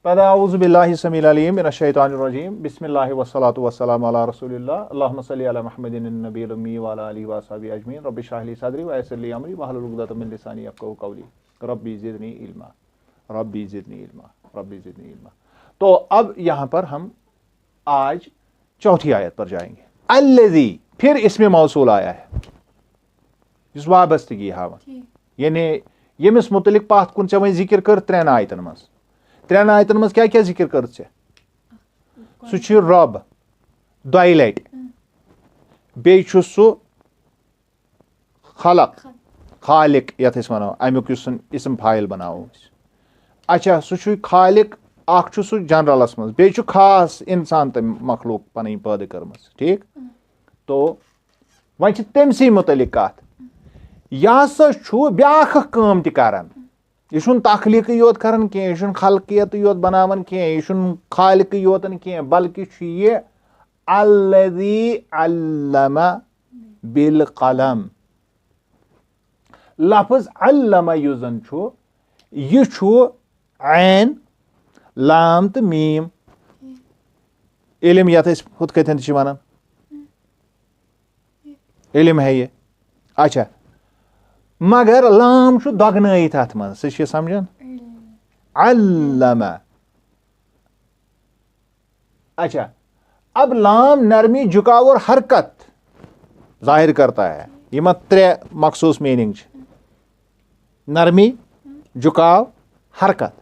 اعوذ باللہ السمیع العلیم من الشیطان الرجیم بسم اللہ والصلاۃ والسلام علی رسول اللہ اللہم صلی علی محمد النبی الامی وعلی آلہ وصحبہ اجمعین رب اشرح لی صدری ویسر لی امری واحلل عقدۃ من لسانی یفقہوا قولی ربی زدنی علما ربی زدنی علما ربی زدنی علما. تو اب یہاں پر ہم آج چوتھی آیت پر جائیں گے. الذی پھر اس میں موصول آیا ہے جس وابستگی ہاون یعنی یمس متعلق پاتھ کن ژےٚ وۄنۍ ذکر کر ترٛٮ۪ن آیتن منٛز ترٛٮ۪ن آیتن منٛز کیٛاہ کیٛاہ ذکر کٔر ژےٚ سُہ چھُ رۄب دۄیہِ لٹہِ بیٚیہِ چھُ سُہ خلق خالق یتھ أسۍ وَنو امیُک یُس اسم فاعل بناوو أسۍ. اچھا سُہ چھُ خالق اکھ چھُ سُہ جنرلس منٛز بیٚیہِ چھُ خاص انسان تہٕ مخلوق پنٕنۍ پٲدٕ کٔرمٕژ ٹھیٖک. تو وۄنۍ چھِ تٔمسٕے متعلق کتھ یہِ ہسا چھُ بیاکھ اکھ کٲم تہِ کران. یہ چھُنہٕ تخلیٖقٕے یوت کران کینٛہہ یہِ چھُنہٕ خلقیتٕے یوت بناوان کینٛہہ یہِ چھُنہٕ خالقٕے یوتن کینٛہہ بلکہِ چھُ یہِ الذی علم بالقلم. لفظ علم یُس زن چھُ یہِ چھُ عین لام تہٕ میٖم علم یتھ أسۍ ہُتھ کٔنۍ تہِ چھِ ونان علم ہے یہِ. اچھا مگر لام چھُ دۄگنٲیِتھ اتھ منٛز سُہ چھِ سمجھان علم. اچھا اب لام نرمی جھکاؤ اور حرکت ظاہر کرتا ہے. یِمن ترٛےٚ مخصوٗص میٖنِنٛگ چھِ نرمی جھکاؤ حرکت.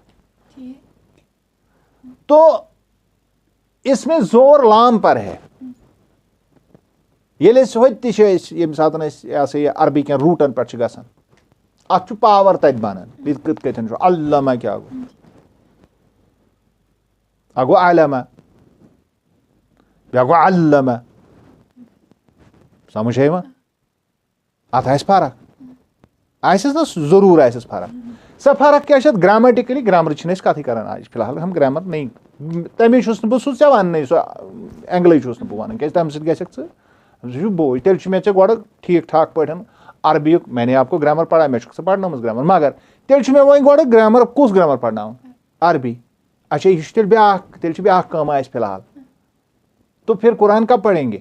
تو اس میں زور لام پر ہے. ییٚلہِ أسۍ ہوٚتہِ تہِ چھِ أسۍ ییٚمہِ ساتہٕ أسۍ یہِ ہسا یہِ عربی کٮ۪ن روٗٹن پٮ۪ٹھ چھِ گژھان اتھ چھُ پاور تتہِ بنان یہِ کِتھ کٔنۍ چھُ علامہ کیٛاہ گوٚو اکھ گوٚو علامہ بیٛاکھ گوٚو علامہ سمجھ چھا یِوان اتھ آسہِ فرق آسٮ۪س نا ضروٗر آسٮ۪س فرق. سۄ فرق کیٛاہ چھِ اتھ گرٛامٹِکلی گرامرٕچ چھِنہٕ أسۍ کتھٕے کران آز فی الحال ہم گرامر نہیں تمی چھُس نہٕ بہٕ سُہ ژےٚ وننٕے سُہ اینگلٕے چھُس نہٕ بہٕ ونان کیٛازِ تمہِ سۭتۍ گژھکھ ژٕ سُہ چھُ بوج. تیٚلہِ چھُ مےٚ ژےٚ گۄڈٕ ٹھیٖک ٹھاک پٲٹھۍ عربیُک میں نے آپ کو گرامر پڑھا مےٚ چھُکھ ژٕ پرنٲومٕژ گرامر مگر تیٚلہِ چھُ مےٚ وۄنۍ گۄڈٕ گرامر کُس گرامر پرناوُن عربی. اچھا یہِ چھُ تیٚلہِ بیٛاکھ تیٚلہِ چھِ بیٛاکھ کٲم اسہِ فی الحال. تو پھر قرآن کب پڑھیں گے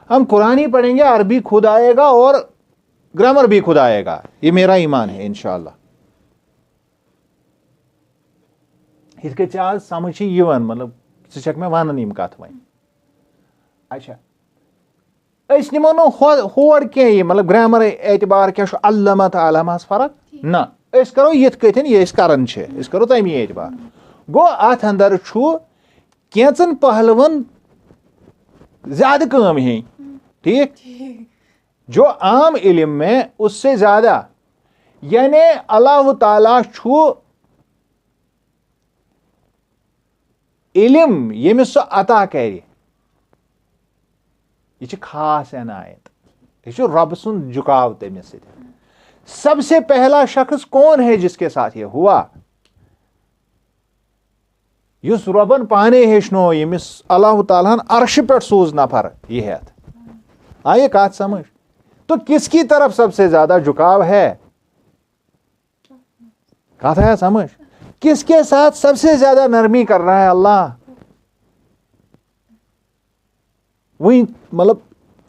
ہم قرآن ہی پڑھیں گے عربی خود آئے گا اور گرامر بھی خود آئے گا. یہ میرا ایمان ہے انشاءاللہ. یِتھ کٔنۍ ژےٚ آز سمجھ چھِ یِوان مطلب ژٕ چھکھ مےٚ ونان یِم کتھ وۄنۍ. اچھا أسۍ نِمو نہٕ ہور کینٛہہ یہِ مطلب گرامر اعتبار کیٛاہ چھُ علامہ تہٕ علامہس فرق نہ أسۍ کرو یِتھ کٔٹھۍ یہِ أسۍ کران چھِ أسۍ کرو تمی اعتبار. گوٚو اتھ اندر چھُ کینٛژن پہلوَن زیادٕ کٲم ہیٚنۍ ٹھیٖک جو عام علم میں اس سے زیادہ یعنی اللہ تعالیٰ چھُ علم ییٚمِس سُہ عطا کرِ یہ چھِ خاص عنایت یہ چھُ رۄبہٕ سُنٛد جُکاو تٔمِس سۭتۍ. سب سے پہلا شخص کون ہے جس کے ساتھ یہ ہوا یُس رۄبن پانے ہیٚچھنو ییٚمِس اللہ تعالیٰ ہن عرشہِ پٮ۪ٹھ سوٗز نفر یہ ہٮ۪تھ. آیے کتھ سمجھ. تو کس کی طرف سب سے زیادہ جھکاؤ ہے کہتا ہے سمجھ کس کے ساتھ سب سے زیادہ نرمی کر رہا ہے اللہ. وہی مطلب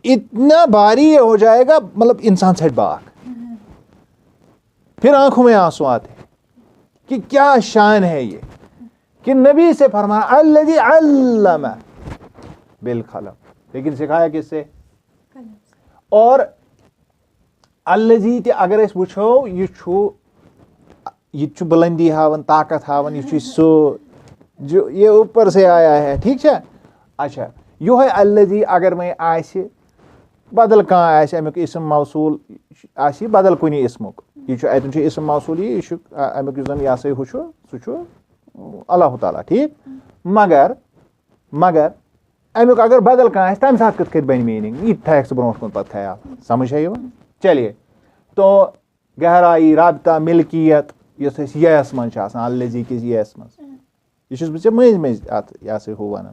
اتنا بھاری یہ ہو جائے گا مطلب انسان سے باغ پھر آنکھوں میں آنسو آتے کہ کیا شان ہے یہ کہ نبی سے فرمایا الذی علم بالقلم لیکن سکھایا کس سے اور الذی تہِ اگر أسۍ وٕچھو یہِ چھُ بلندی ہاوان طاقت ہاوان یہ چھُ سُہ جو یہ اوپر سے آیا ہے ٹھیک چھا. اچھا یہوے الذی اگر وۄنۍ آسہِ بدل کانٛہہ آسہِ امیُک اسم موصوٗل آسہِ یہِ بدل کُنہِ اسمُک یہِ چھُ اتٮ۪ن چھُ اسم موصوٗل یہِ چھُ امیُک یُس زن یہِ ہسا ہُہ چھُ سُہ چھُ اللہ تعالیٰ ٹھیک مگر امیُک اگر بدل کانٛہہ آسہِ تمہِ ساتہٕ کِتھ کٔنۍ بنہِ میٖنِنٛگ یہِ تہِ تھایکھ ژٕ برونٛٹھ کُن پتہٕ خیال سمجھ ہے یِوان. چلیے تو گہرائی رابطہ ملکیت یۄس أسۍ یس منٛز چھِ آسان الذی کِس یس منٛز یہ چھُس بہٕ ژےٚ مٔنٛزۍ مٔنٛزۍ اتھ یہِ ہسا ہُہ ونان.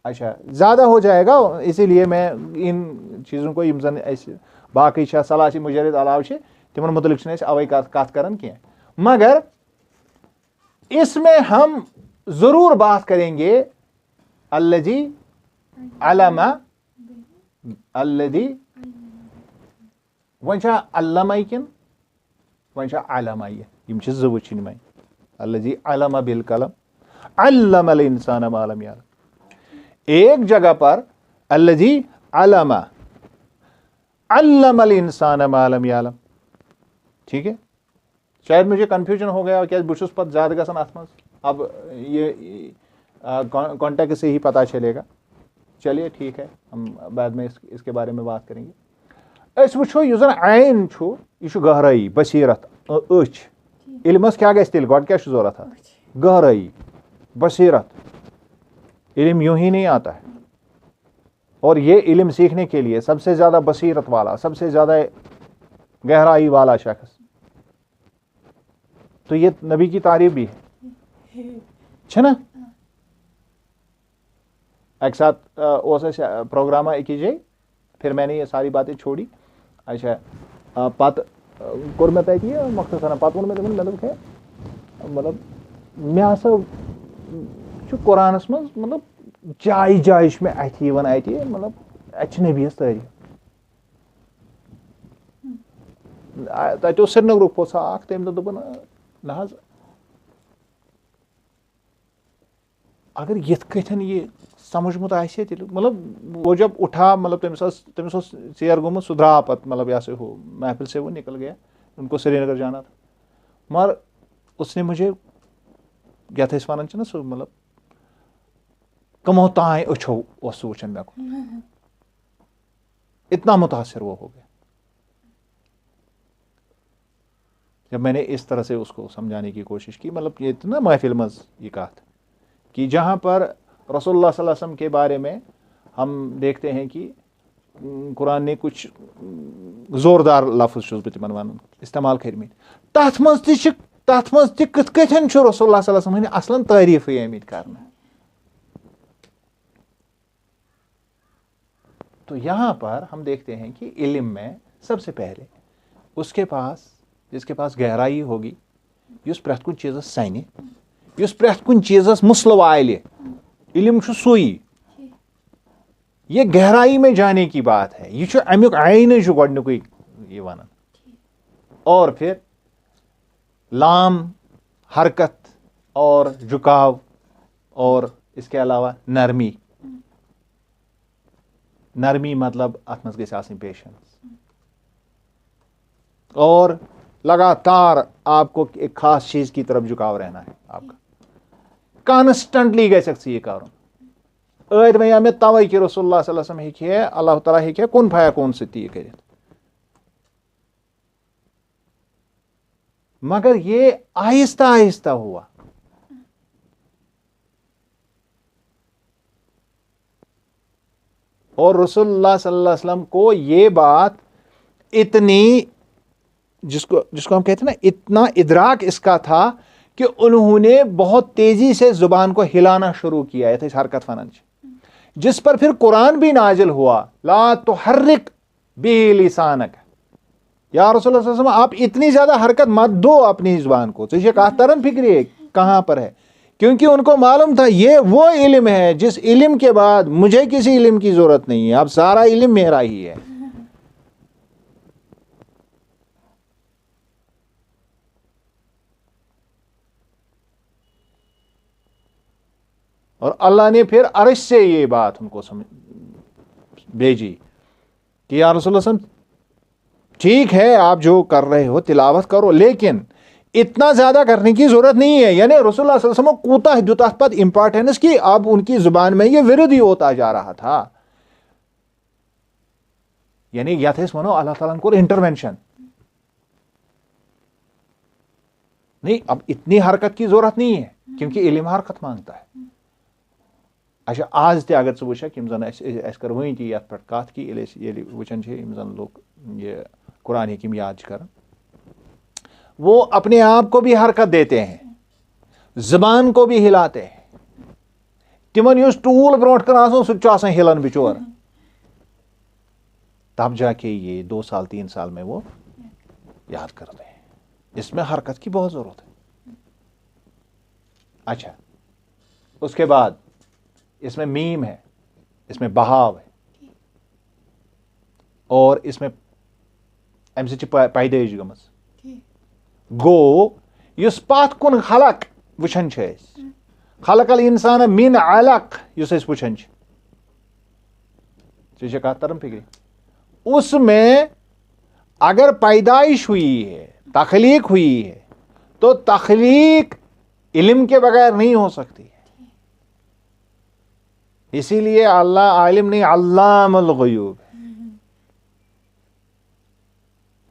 اچھا زیادہ ہو جائے گا اسی لیے میں ان چیزوں کو یم زن اسہِ باقٕے چھِ صلاحی مجرد علاوٕ چھِ تمن متعلق چھِنہٕ أسۍ اوے کتھ کران کینٛہہ مگر اس میں ہم ضرور بات کریں گے الذی علم الذی ونشا علم کن ونشا علم یم چھ زٕ وچھنۍ وۄنۍ الذی علم بالقلم علم الانسان ما لم يعلم ایک جگہ پر الذی علم علم الانسان ما لم يعلم ٹھیک ہے شاید مجھے کنفیوژن ہو گیا کیا بہ چھس پتہ زیادہ گژھان اتھ منٛز اب یہ کانٹیکٹ سے ہی پتہ چلے گا چلیے ٹھیک ہے ہم بعد میں اس کے بارے میں بات کریں گے اس وچھو یُس زن عین چھُ یہ چھُ گہرائی بصیرت أچھ علمس کیا گژھِ تیٚلہِ گۄڈٕ کیٛاہ چھُ ضروٗرت اتھ گہرائی بصیرت علم یوں ہی نہیں آتا ہے اور یہ علم سیکھنے کے لیے سب سے زیادہ بصیرت والا سب سے زیادہ گہرائی والا شخص تو یہ نبی کی تعریف بھی ہے نا ایک ساتھ پروگرام ایک جائے پھر میں نے یہ ساری باتیں چھوڑی اچھا پت کور میں تک یہ مختصر پتہ وون میں تمن مطلب کہ مطلب مےٚ ہسا چھُ قرآنس منٛز مطلب جایہِ جایہِ چھُ مےٚ اَتھِ یِوان اَتہِ مطلب اَتہِ چھِ نبیَس تعریٖف تَتہِ اوس سرینگرُک پوٚژھا اکھ تٔمۍ دوٚپ دوٚپُن نہ حظ اگر یِتھ کٲٹھۍ یہ سمجھمُت آسہِ تیٚلہِ مطلب وہ جب اٹھا مطلب تٔمِس اوس ژیر گوٚمُت سُہ درٛاو پتہٕ مطلب یہ سا ہو محفل سے وہ نکل گیا ان کو سری نگر جانا تھا مگر اس نے مجھے یتھ أسۍ ونان چھِ نا سُہ مطلب کمو تانۍ أچھو اوس سُہ وٕچھان مےٚ کُن اتنا متاثر وہ ہو گیا جب میں نے اس طرح سے اس کو سمجھانے کی کوشش کی مطلب یہ نا محفل منٛز یہ کتھ کہ جہاں پر رسول اللہ صلی اللہ علیہ وسلم کے بارے میں ہم دیکھتے ہیں کہ قرآن نے کچھ زوردار لفظ چھُس بہٕ تِمن ونان استعمال کٔرمٕتۍ تتھ منٛز تہِ کِتھ کٲٹھۍ چھُ رسول اللہ صلی اللہ علیہ وسلم ہٕنٛدۍ اصلاً تعریٖفٕے آمٕتۍ کرنہٕ تو یہاں پر ہم دیکھتے ہیں کہ علم میں سب سے پہلے جس کے پاس گہرائی ہوگی یُس پرٛٮ۪تھ کُنہِ چیٖزس سنہِ یُس پرٛٮ۪تھ کُنہِ چیٖزس مُسلہٕ والہِ علم چھُ سُے یہ گہرائی میں جانے کی بات ہے یہ چھُ امیُک عینٕے چھُ گۄڈنیُکُے یہ ونان اور پھر لام حرکت اور جھکاو اور اس کے علاوہ نرمی مطلب اتھ منٛز گژھِ آسٕنۍ پیشنس اور لگاتار آپ کو ایک خاص چیز کی طرف جھکاؤ رہنا ہے آپ کا کانسٹنٹلی گژھکھ ژٕ یہِ کرُن ٲدۍ وَنیٛاو مےٚ تَوَے کہِ رسول اللہ صلی اللہ علیہ وسلم ہیٚکہِ ہے اللہ تعالیٰ ہیٚکہِ ہے کُن فیکوٗن سۭتۍ تہِ یہِ کٔرِتھ مگر یہ آہستہ آہستہ ہوا اور رسول اللہ صلی اللہ علیہ وسلم کو یہ بات اتنی جس کو ہم کہتے ہیں نا اتنا ادراک اس کا تھا کہ انہوں نے بہت تیزی سے زبان کو ہلانا شروع کیا ہے حرکت فنن جس پر پھر قرآن بھی نازل ہوا لا تحرک به لسانک یا رسول اللہ صلی اللہ علیہ وسلم آپ اتنی زیادہ حرکت مت دو اپنی زبان کو تو یہ ترن فکری کہاں پر ہے کیونکہ ان کو معلوم تھا یہ وہ علم ہے جس علم کے بعد مجھے کسی علم کی ضرورت نہیں ہے اب سارا علم میرا ہی ہے اور اللہ نے پھر عرش سے یہ بات ان کو بھیجی کہ یا رسول اللہ صلی اللہ علیہ وسلم ٹھیک ہے آپ جو کر رہے ہو تلاوت کرو لیکن اتنا زیادہ کرنے کی ضرورت نہیں ہے یعنی رسول اللہ صلی اللہ علیہ وسلم کوتاہ دیُت اتھ پتہٕ امپارٹینس کہ اب ان کی زبان میں یہ ورد ہی ہوتا جا رہا تھا یعنی یتھ أسۍ ونو اللہ تعالیٰ کوٚر انٹروینشن نہیں اب اتنی حرکت کی ضرورت نہیں ہے کیونکہ علم حرکت مانگتا ہے اچھا آز تہِ اگر ژٕ وٕچھکھ یِم زن اَسہِ کٔر وٕنۍ تہِ یتھ پٮ۪ٹھ کتھ کہ ییٚلہِ وٕچھان چھِ یِم زن لوگ یہ قرآن حکیم یاد چھِ کران وہ اپنے آپ کو بھی حرکت دیتے ہیں زبان کو بھی ہلاتے ہیں تمن یُس ٹوٗل برونٛٹھ کن آسان سُہ تہِ چھُ آسان ہلان بچور تب جا کے یہ 2 سال 3 سال میں وہ یاد کرتے ہیں اس میں حرکت کی بہت ضرورت ہے اچھا اس کے بعد اس میں میم ہے، اس میں بہاو ہے، اور اس میں امہ سۭتۍ چھِ پیدٲیش گٔمٕژ گوٚو یُس پتھ کُن خلق وٕچھان چھِ أسۍ، خلق الانسان من علق یُس أسۍ وٕچھان چھِ، ژےٚ چھےٚ کتھ تران فکرِ؟ اس میں اگر پیدائش ہوئی ہے، تخلیق ہوئی ہے، تو تخلیق علم کے بغیر نہیں ہو سکتی ہے. اسی لیے اللہ عالم نہیں، علام الغیوب،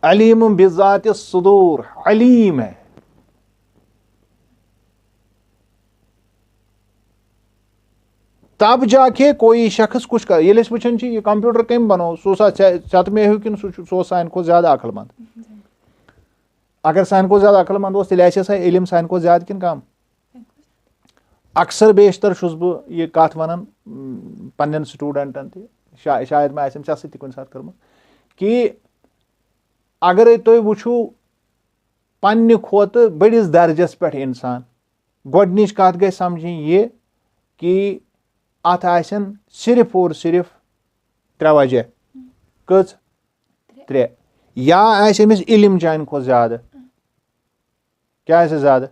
علیم بذات الصدور، علیم ہے. تب جا کے کوئی شخص کچھ کر. ییٚلہِ أسۍ وٕچھان چھِ یہِ کمپیوٹر کٔمۍ بنوو، سُہ اوسا ژےٚ ہیوٚ کِنہٕ سُہ اوس سانہِ کھۄتہٕ زیادٕ عقل مند؟ اگر سانہِ کھۄتہٕ زیادٕ عقل مند اوس تیٚلہِ آسہِ سا علم سانہِ کھۄتہٕ زیادٕ کِنہٕ کم؟ اکثر بیشتر چھُس بہٕ یہِ کتھ ونان پننٮ۪ن سٹوٗڈنٹن تہِ، شاید مےٚ آسن ژےٚ سۭتۍ تہِ کُنہِ ساتہٕ کٔرمٕژ، کہِ اگرے تُہۍ وٕچھِو پننہِ کھۄتہٕ بٔڑِس درجس پٮ۪ٹھ انسان، گۄڈنِچ کتھ گژھِ سمجھٕنۍ یہِ کہِ اتھ آسن صرف اور صرف 3 وجہ. کٔژ؟ 3. یا آسہِ أمِس علم چانہِ کھۄتہٕ زیادٕ، کیٛاہ آسٮ۪س زیادٕ؟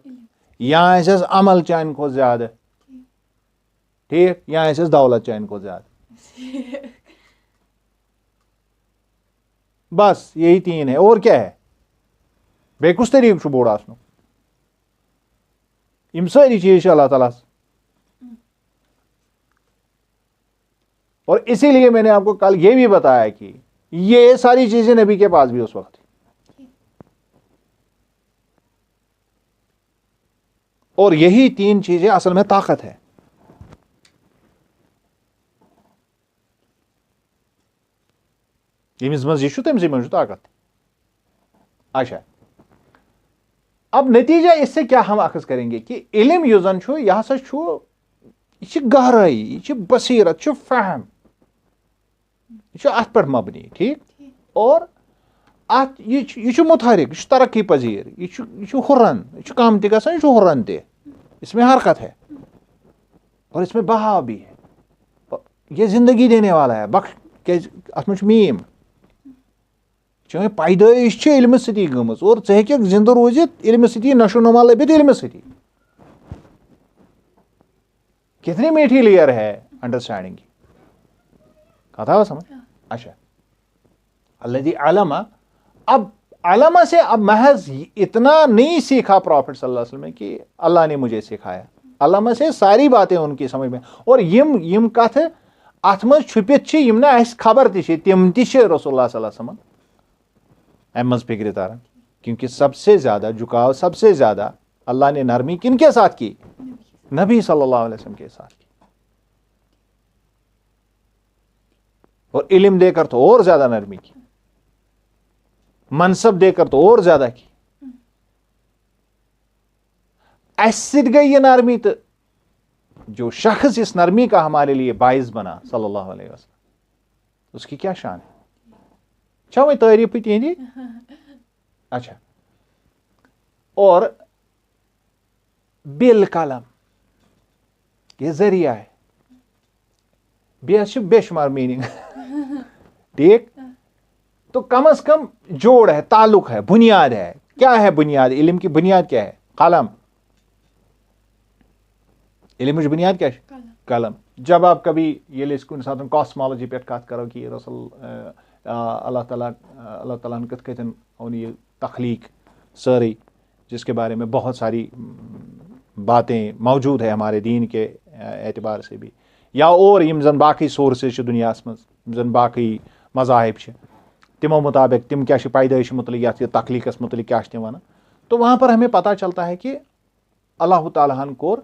یا آسٮ۪س عمل چانہِ کھۄتہٕ زیادٕ، ٹھیٖک، یا آسٮ۪س دولت چانہِ کھۄتہٕ زیادٕ. بس یہی 3 ہے. اور کیا ہے؟ بیٚیہِ کُس طریٖقہٕ چھُ بوٚڑ آسنُک؟ یِم سٲری چیٖز چھِ اللہ تعالیٰ ہس. اور اسی لیے میں نے آپ کو کل یہ بھی بتایا کہ یہ ساری چیزیں نبی کے پاس بھی اس وقت تھی، اور یہی 3 چیزیں اصل میں طاقت ہے. ییٚمِس منٛز یہِ چھُ تٔمسٕے منٛز چھُ طاقت. اچھا، اب نتیجہ اس سے کیا ہم اخذ کریں گے کہ علم یُس زن چھُ یہِ ہسا چھُ، یہِ چھِ گہرٲیی، یہِ چھِ بصیرت، یہِ چھُ فہم، یہ چھُ اتھ پٮ۪ٹھ مبنی، ٹھیک، اور اتھ یہ چھُ متحرک، یہ چھُ ترقی پذیر، یہ چھُ ہُران، یہ چھُ کم تہِ گژھان، یہ چھُ ہُران تہِ، اس میں حرکت ہے اور اس میں بہاو بھی ہے. یہ زندگی دینے والا ہے، بخش کیازِ اتھ منٛز چھُ میم، چٲنۍ پیدٲیش چھِ علمہٕ سۭتی گٔمٕژ، اور ژٕ ہیٚککھ زندٕ روٗزِتھ علمہٕ سۭتی، نشو نما لٔبِتھ علمہٕ سۭتی. کتنی میٹھی لیئر ہے انڈرسٹینڈنگ کی. کتھ آوا سمجھ؟ اچھا، الذی علم، اب علم سے اب محض اتنا نہیں سیکھا پروفٹ صلی اللہ علیہ وسلم کہ اللہ نے مجھے سکھایا. علم سے ساری باتیں ان کی سمجھ میں، اور یم کتھ ات مز چھپت چھ، یم نہ اس خبر تہ چھ، تم تہ چھ رسول اللہ صلی اللہ علیہ وسلم امہ مز فکر تران. کیونکہ سب سے زیادہ جھکاؤ، سب سے زیادہ اللہ نے نرمی کن کے ساتھ کی؟ نبی صلی اللہ علیہ وسلم کے ساتھ کی. اور علم دے کر تو اور زیادہ نرمی کی، منصب دے کر تو اور زیادہ کی. اس سۭتۍ گئی یہ نرمی، تو جو شخص اس نرمی کا ہمارے لیے باعث بنا صلی اللہ علیہ وسلم، اس کی کیا شان ہے. چھا وۄنۍ تعریف تہندی؟ اچھا، اور بالقلم یہ ذریعہ ہے، بیس بے شمار میننگ. ٹھیک، تو کم از کم جوڑ ہے، تعلق ہے، بنیاد ہے. کیا ہے بنیاد؟ علم کی بنیاد کیا ہے؟ قلم. علم کی بنیاد کیا ہے؟ قلم. جب آپ کبھی یہ کن سات کاسمالوجی پہ کت کرو کہ رسول اللہ تعالیٰ کت کتن اون یہ تخلیق ساری، جس کے بارے میں بہت ساری باتیں موجود ہے ہمارے دین کے اعتبار سے بھی، یا اور یم زن باقی سورسز دنیا من، زن باقی مذاہب تمو مطابق تم کیا پیدائش متعلق یا تخلیقس متعلق کیا تم ونان. تو وہاں پر ہمیں پتہ چلتا ہے کہ اللہ تعالیٰ ہن کور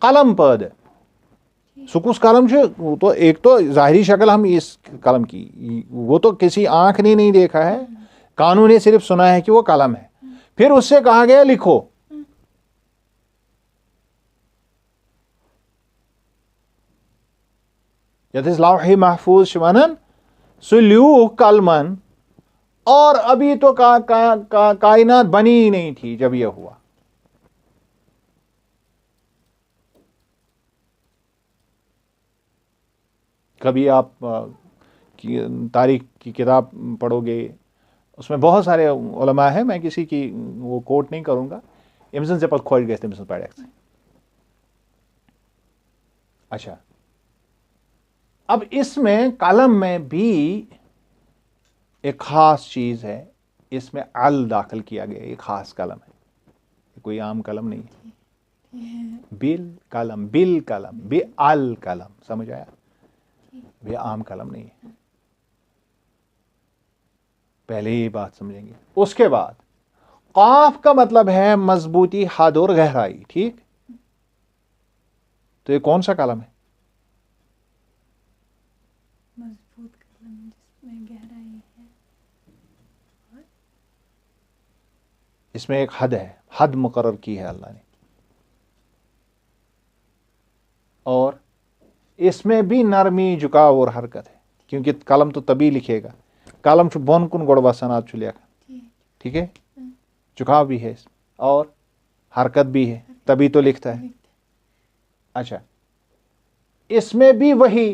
قلم پید. سو کس قلم تو ایک تو ظاہری شکل ہم اس قلم کی، وہ تو کسی آنکھ نے نہیں دیکھا ہے، کانوں نے صرف سنا ہے کہ وہ قلم ہے. پھر اس سے کہا گیا لکھو. یت لوح محفوظ ونان سہ لیوکھ قلمن، اور ابھی تو کائنات بنی ہی نہیں تھی جب یہ ہوا. کبھی آپ تاریخ کی کتاب پڑھو گے، اس میں بہت سارے علماء ہیں، میں کسی کی وہ کوٹ نہیں کروں گا، امسن سے پتہ خوش گئے تمسن پڑھ اچھا. اب اس میں قلم میں بھی ایک خاص چیز ہے، اس میں ال داخل کیا گیا، ایک خاص قلم ہے، کوئی عام قلم نہیں ہے. بل قلم، بل قلم، بے ال قلم، سمجھ آیا؟ یہ عام قلم نہیں ہے. پہلے یہ بات سمجھیں گے. اس کے بعد قاف کا مطلب ہے مضبوطی، حد اور گہرائی. ٹھیک، تو یہ کون سا قلم ہے؟ مضبوط قلم جس میں گہرائی ہے. اس میں ایک حد ہے، حد مقرر کی ہے اللہ نے. اور اس میں بھی نرمی، جھکاؤ اور حرکت ہے، کیونکہ قلم تو تبھی لکھے گا. قلم چھ بون کن گوڑ وسان آج چھ لیکھا، ٹھیک ہے، جھکاؤ بھی ہے اس میں اور حرکت بھی ہے، تبھی تو لکھتا ہے. اچھا، اس میں بھی وہی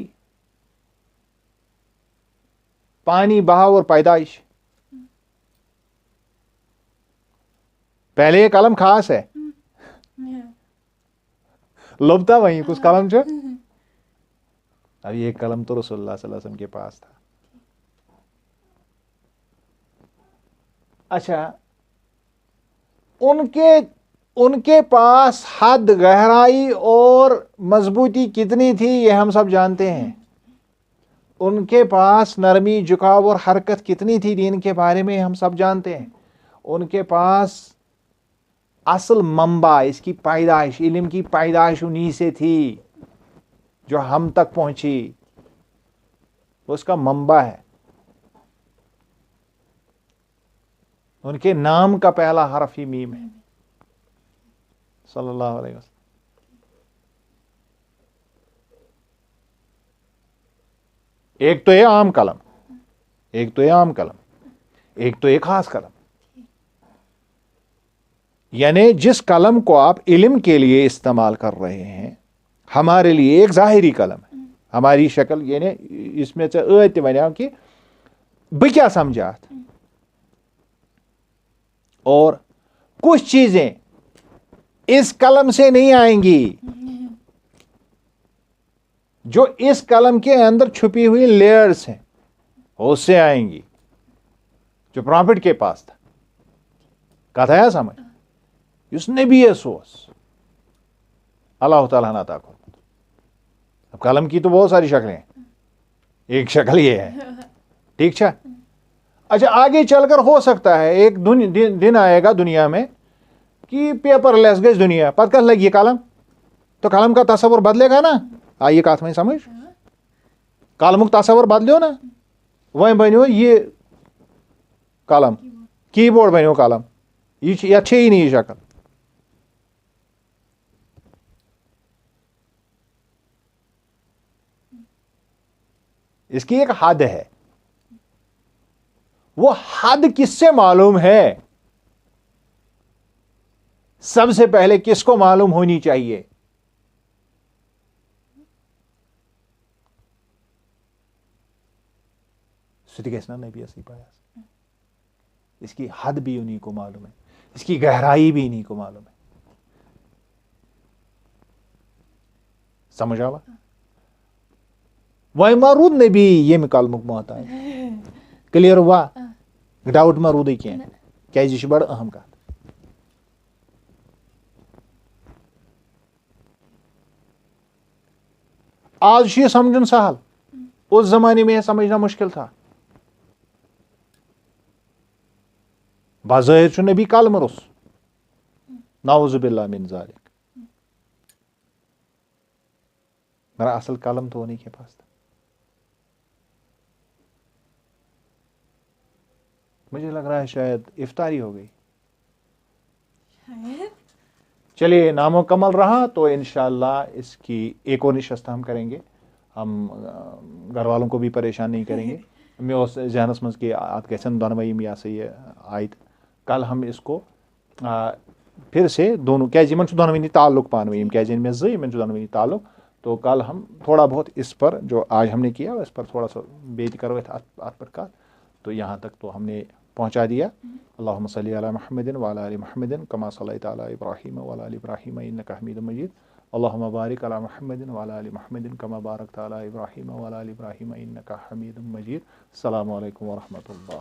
پانی، بہاؤ اور پیدائش. پہلے یہ قلم خاص ہے، لبتا وہیں کچھ قلم چھ. اب یہ قلم تو رسول اللہ صلی اللہ علیہ وسلم کے پاس تھا. اچھا، ان کے پاس حد، گہرائی اور مضبوطی کتنی تھی یہ ہم سب جانتے ہیں. ان کے پاس نرمی، جھکاؤ اور حرکت کتنی تھی دین کے بارے میں ہم سب جانتے ہیں. ان کے پاس اصل منبع، اس کی پیدائش، علم کی پیدائش انہی سے تھی جو ہم تک پہنچی، اس کا منبع ہے. ان کے نام کا پہلا حرف ہی میم ہے، صلی اللہ علیہ وسلم. ایک تو یہ عام قلم، ایک تو یہ عام قلم، ایک تو یہ خاص قلم. یعنی جس قلم کو آپ علم کے لیے استعمال کر رہے ہیں، ہمارے لیے ایک ظاہری قلم ہے، ہماری شکل، یعنی اس میں سے ونیا کہ بہ کیا سمجھات، اور کچھ چیزیں اس قلم سے نہیں آئیں گی جو اس قلم کے اندر چھپی ہوئی لیئرز ہیں، اس سے آئیں گی جو پرافٹ کے پاس تھا. کتھ آیا سمجھ؟ اس نبی سوس اللہ تعالیٰ نے عطا کو. اب قلم کی تو بہت ساری شکلیں ہیں، ایک شکل یہ ہے، ٹھیک چھا. اچھا، آگے چل کر ہو سکتا ہے ایک دن آئے گا دنیا میں کہ پیپر لیس گئی دنیا، پتہ کس لگی قلم، تو قلم کا تصور بدلے گا نا. آئیے کات میں سمجھ، قلمک تصور بدلیو نا، وہ بنو یہ قلم، کی بورڈ بنو قلم، یہ اچھے ہی نہیں شکل. اس کی ایک حد ہے. وہ حد کس سے معلوم ہے؟ سب سے پہلے کس کو معلوم ہونی چاہیے؟ نبی اسی پاس. اس کی حد بھی انہیں کو معلوم ہے، اس کی گہرائی بھی انہیں کو معلوم ہے. سمجھ آوا؟ وہ مرود نبی یہ قلمک محتا ہے. کلیئر ہوا؟ ڈاؤٹ ما رودی کیا یہ بڑا اہم کت. آج یہ سمجھن سہل، اس زمانے میں یہ سمجھنا مشکل تھا. بظاہر چھ نبی قلم رس، نعوذ باللہ من ذالک، میرا اصل قلم تو انہیں کے پاس تھا. مجھے لگ رہا ہے شاید افطاری ہو گئی. چلیے نامکمل رہا تو انشاءاللہ اس کی ایک اور نشست ہم کریں گے. ہم گھر والوں کو بھی پریشان نہیں کریں گے. میں اس ذہنس مز کہ ات گھن دونوئی یہ سا یہ آیت، کل ہم اس کو پھر سے دونوں کیا دونونی تعلق پانوی کیا ان میں زن دونونی تعلق تو کل ہم تھوڑا بہت اس پر جو آج ہم نے کیا اس پر تھوڑا سا بیت کرو ات پر کات تو یہاں تک تو ہم نے پہنچا دیا. اللہم صلی علی محمد وعلی آل محمد کما صلیت علی ابراہیم وعلی آل ابراہیم انک حمید مجید. اللہم بارک علی محمد وعلی آل محمد کما بارکت علی ابراہیم وعلی آل ابراہیم انک حمید مجید. السلام علیکم ورحمۃ اللہ.